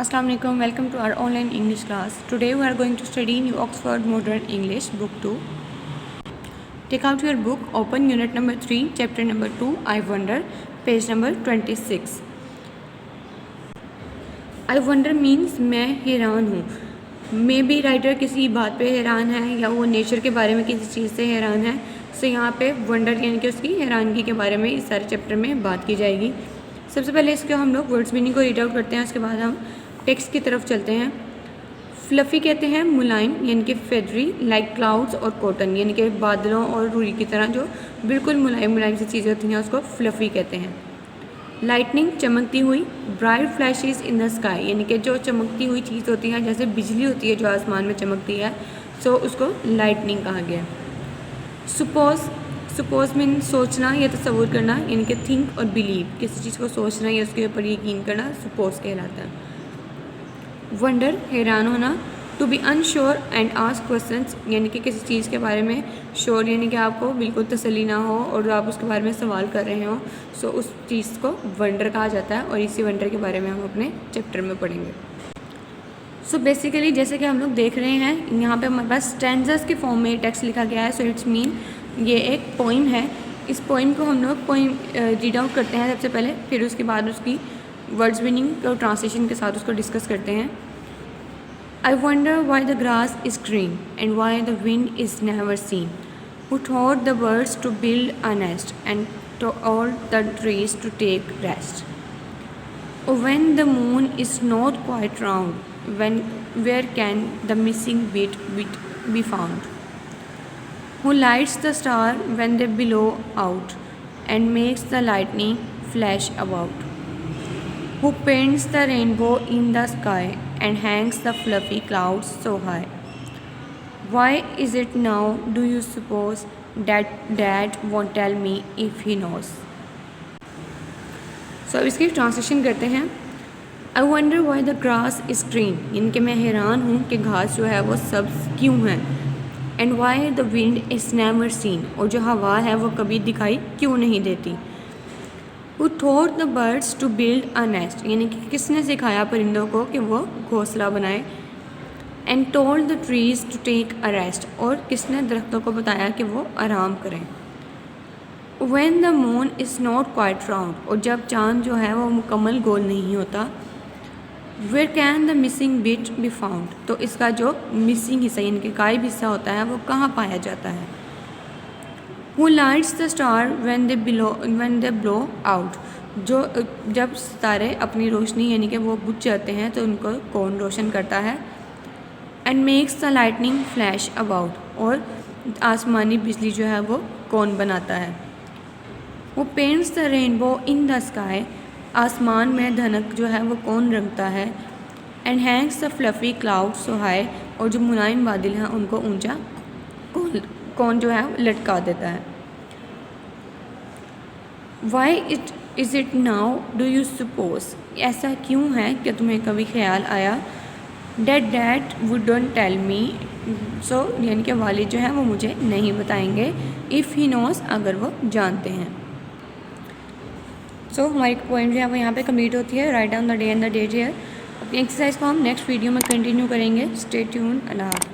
Assalamu alaikum. Welcome to our online English class. Today we are going to study New Oxford Modern English Book 2. Take out your book, open unit number 3, chapter number 2, I wonder, page number 26. I wonder means मैं हैरान हूँ. May be writer किसी बात पे हैरान है या वो नेचर के बारे में किसी चीज़ से हैरान है. सो यहाँ पे वंडर यानी कि उसकी हैरानगी के बारे में इस सारे चैप्टर में बात की जाएगी. सबसे पहले इसके हम लोग वर्ड्स मीनिंग को रीड आउट करते हैं. उसके बाद हम टेक्स्ट की तरफ चलते हैं. फ्लफ़ी कहते हैं मुलायम यानी कि फेदरी, लाइक क्लाउड्स और कॉटन यानी कि बादलों और रुई की तरह जो बिल्कुल मुलायम मुलायम सी चीज़ें होती हैं उसको फ्लफ़ी कहते हैं. लाइटनिंग चमकती हुई, bright flashes in the sky यानी कि जो चमकती हुई चीज़ होती है जैसे बिजली होती है जो आसमान में चमकती है, सो उसको लाइटनिंग कहा गया. सपोज मीन सोचना या तसव्वुर करना यानी कि थिंक और बिलीव, किसी चीज़ को सोचना या उसके ऊपर यकीन करना सपोज कहलाता है. वंडर हैरान होना. To be unsure and ask questions यानी कि किसी चीज़ के बारे में श्योर यानी कि आपको बिल्कुल तसल्ली ना हो और आप उसके बारे में सवाल कर रहे हो, सो उस चीज़ को वंडर कहा जाता है और इसी वंडर के बारे में हम अपने चैप्टर में पढ़ेंगे. सो बेसिकली जैसे कि हम लोग देख रहे हैं यहाँ पे हमारे पास स्टैंजर्स के फॉर्म में टेक्स्ट लिखा गया है. सो इट्स मीन ये एक पोइम है. इस पोइम को हम लोग पोइम रीड आउट करते हैं सबसे पहले, फिर उसके बाद उसकी वर्ड्स मीनिंग और ट्रांसलेशन के साथ उसको डिस्कस करते हैं. I wonder why the grass is green and why the wind is never seen. Who taught the birds to build a nest and told the trees to take rest? When the moon is not quite round, where can the missing bit be found? Who lights the star when they blow out and makes the lightning flash about? Who paints the rainbow in the sky and hangs the fluffy clouds so high? Why is it now, do you suppose, that Dad won't tell me if he knows? So अब इसकी translation करते हैं. I wonder why the grass is green यानी कि मैं हैरान हूँ कि घास जो है वो सब्ज़ क्यों है. And why the wind is never seen और जो हवा है वो कभी दिखाई क्यों नहीं देती. Who taught the birds to build a nest यानी कि किसने सिखाया परिंदों को कि वो घोंसला बनाए. And told the trees to take a rest और किसने दरख्तों को बताया कि वो आराम करें. When the moon is not quite round और जब चाँद जो है वो मुकम्मल गोल नहीं होता. Where can the missing bit be found तो इसका जो मिसिंग हिस्सा यानी कि गायब हिस्सा होता है वो कहाँ पाया जाता है. Who lights the star when they blow out जो जब सितारे अपनी रोशनी यानी कि वो बुझ जाते हैं तो उनको कौन रोशन करता है. And makes the lightning flash about और आसमानी बिजली जो है वो कौन बनाता है. Who paints the rainbow in the sky आसमान में धनक जो है वो कौन रंगता है. And hangs the fluffy clouds so high और जो मुलायम बादल हैं उनको ऊंचा कौन जो है लटका देता है. Why is it now, do you suppose ऐसा क्यों है कि तुम्हें कभी ख्याल आया. Dad wouldn't tell me so यानी कि वालिद जो है वो मुझे नहीं बताएंगे. If he knows अगर वो जानते हैं. सो हमारी पोइम जो है वो यहाँ पे कंप्लीट होती है. Write down the day and the date here. अपनी एक्सरसाइज को हम नेक्स्ट वीडियो में कंटिन्यू करेंगे. Stay tuned. अल्लाह हाफ़िज़.